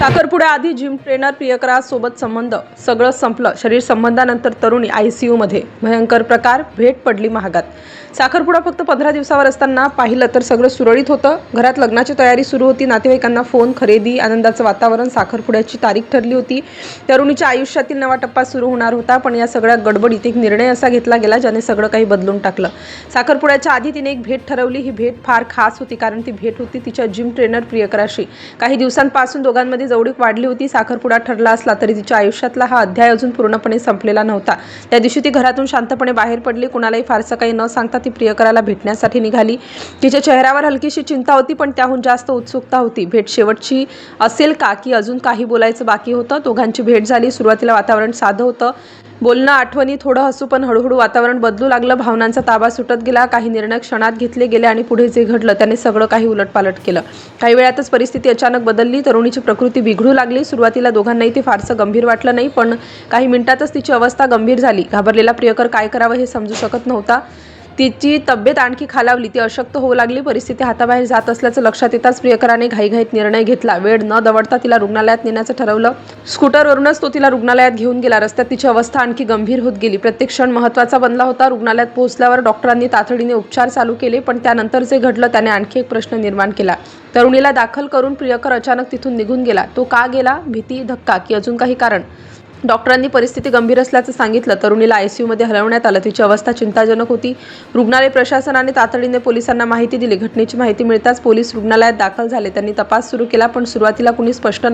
साखरपुड्याआधी gym trainer प्रियकरासोबत संबंध, सगळं संपलं. शरीर संबंधानंतर तरुणी आयसीयूमध्ये. भयंकर प्रकार, भेट पडली महागात. साखरपुडा फक्त 15 दिवसावर असताना पाहिलं तर सगळं सुरळीत होतं. घरात लग्नाची तयारी सुरू होती. नातेवाईकांना फोन, खरेदी, आनंदाचं वातावरण. साखरपुड्याची तारीख ठरली होती. तरुणीच्या आयुष्यातील नवा टप्पा सुरू होणार होता. पण या सगळ्या गडबडीत एक निर्णय असा घेतला गेला ज्याने सगळं काही बदलून टाकलं. साखरपुड्याच्या आधी तिने एक भेट ठरवली. ही भेट फार खास होती कारण ती भेट होती तिच्या जिम ट्रेनर प्रियकराशी. काही दिवसांपासून दोघांमध्ये जवळीक वाढली होती. साखरपुडा ठरला असला तरी तिच्या आयुष्यातला हा अध्याय अजून पूर्णपणे संपलेला नव्हता. त्या दिवशी ती घरातून शांतपणे बाहेर पडली. कुणालाही फारसं काही न सांगता ती प्रियकराला भेटण्यासाठी निघाली. तिच्या चेहऱ्यावर हलकीशी चिंता होती पण त्याहून जास्त उत्सुकता होती. भेट शेवटची असेल का की अजून काही बोलायचं बाकी होतं. दोघांची भेट झाली. सुरुवातीला वातावरण साधं होतं. बोलणं, आठवणी, थोडं हसू. पण हळूहळू वातावरण बदलू लागलं. भावनांचा ताबा सुटत गेला. काही निर्णय क्षणात घेतले गेले आणि पुढे जे घडलं त्याने सगळं काही उलटपालट केलं. काही वेळातच परिस्थिती अचानक बदलली. तरुणीची प्रकृती बिघडू लागली. सुरुवातीला दोघांनाही ते फारसं गंभीर वाटलं नाही पण काही मिनिटातच तिची अवस्था गंभीर झाली. घाबरलेला प्रियकर काय करावं हे समजू शकत नव्हता. तिची तब्येत आणखी खालावली. ती अशक्त होऊ लागली. परिस्थिती हाताबाहेर जात असल्याचं लक्षात येताच प्रियकराने घाईघाईत निर्णय घेतला. वेळ न दवडता तिला रुग्णालयात नेण्याचं ठरवलं. स्कूटरवरूनच तो तिला रुग्णालयात घेऊन गेला. रस्त्यात तिची अवस्था आणखी गंभीर होत गेली. प्रत्येक क्षण महत्त्वाचा बनला होता. रुग्णालयात पोहोचल्यावर डॉक्टरांनी तातडीने उपचार चालू केले पण त्यानंतर जे घडलं त्याने आणखी एक प्रश्न निर्माण केला. तरुणीला दाखल करून प्रियकर अचानक तिथून निघून गेला. तो का गेला? भीती, धक्का की अजून काही कारण? डॉक्टरांनी परिस्थिती गंभीर असल्याचं सांगितलं. तरुणीला आयसीयूमध्ये हलवण्यात आलं. तिची अवस्था चिंताजनक होती. रुग्णालय प्रशासनाने तातडीने पोलिसांना माहिती दिली. घटनेची माहिती मिळताच पोलीस रुग्णालयात दाखल झाले. त्यांनी तपास सुरू केला पण सुरुवातीला कुणी स्पष्ट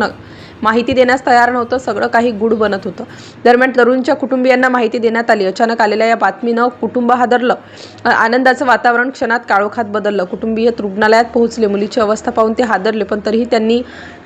माहिती देण्यास तयार नव्हतं. सगळं काही गूढ बनत होतं. दरम्यान तरुणीच्या कुटुंबियांना माहिती देण्यात आली. अचानक आलेल्या या बातमीनं कुटुंब हादरलं. आनंदाचं वातावरण क्षणात काळोखात बदललं. कुटुंबीय रुग्णालयात पोहोचले. मुलीची अवस्था पाहून ते हादरले पण तरीही त्यांनी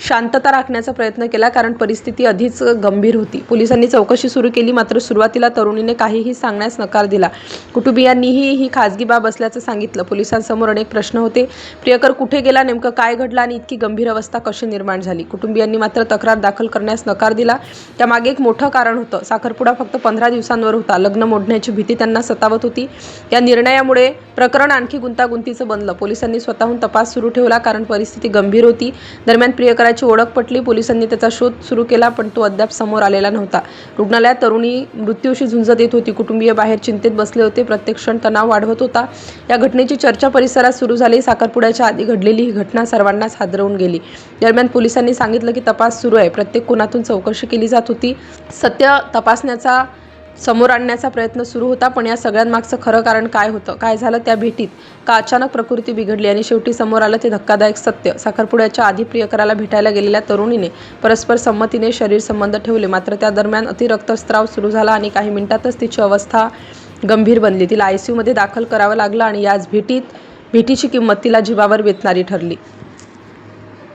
शांतता राखण्याचा प्रयत्न केला कारण परिस्थिती आधीच गंभीर होती. पोलिसांनी चौकशी सुरू केली मात्र सुरुवातीला तरुणीने काहीही सांगण्यास नकार दिला. कुटुंबियांनीही ही खाजगी बाब असल्याचं सांगितलं. पोलिसांसमोर अनेक प्रश्न होते. प्रियकर कुठे गेला? नेमकं काय घडलं आणि इतकी गंभीर अवस्था कशी निर्माण झाली? कुटुंबियांनी मात्र तक्रार दाखल करण्यास नकार दिला. त्यामागे एक मोठं कारण होतं. साखरपुडा फक्त 15 दिवसांवर होता. लग्न मोडण्याची भीती त्यांना सतावत होती. या निर्णयामुळे प्रकरण आणखी गुंतागुंतीचं बनलं. पोलिसांनी स्वतःहून तपास सुरू ठेवला कारण परिस्थिती गंभीर होती. दरम्यान प्रियकराची ओळख पटली. पोलिसांनी त्याचा शोध सुरू केला पण तो अद्याप समोर आलेला नव्हता. रुग्णालयात तरुणी मृत्यूशी झुंजत येत होती. कुटुंबीय बाहेर चिंतेत बसले होते. प्रत्येक क्षण तणाव वाढवत होता. या घटनेची चर्चा परिसरात सुरू झाली. साखरपुड्याच्या आधी घडलेली ही घटना सर्वांनाच हादरवून गेली. दरम्यान पोलिसांनी सांगितलं की तपास सुरू आहे. प्रत्येक खुनातून चौकशी केली जात होती. सत्य तपासण्याचा समोर आणण्याचा प्रयत्न सुरू होता पण या सगळ्यांमागचं खरं कारण काय होतं? काय झालं त्या भेटीत? का अचानक प्रकृती बिघडली? आणि शेवटी समोर आलं ते धक्कादायक सत्य. साखरपुड्याच्या आधी प्रियकराला भेटायला गेलेल्या तरुणीने परस्पर संमतीने शरीर संबंध ठेवले मात्र त्या दरम्यान अतिरक्तस्राव सुरू झाला आणि काही मिनिटातच तिची अवस्था गंभीर बनली. तिला आयसीयूमध्ये दाखल करावं लागलं आणि याच भेटीची किंमत तिला जीवावर बेतणारी ठरली.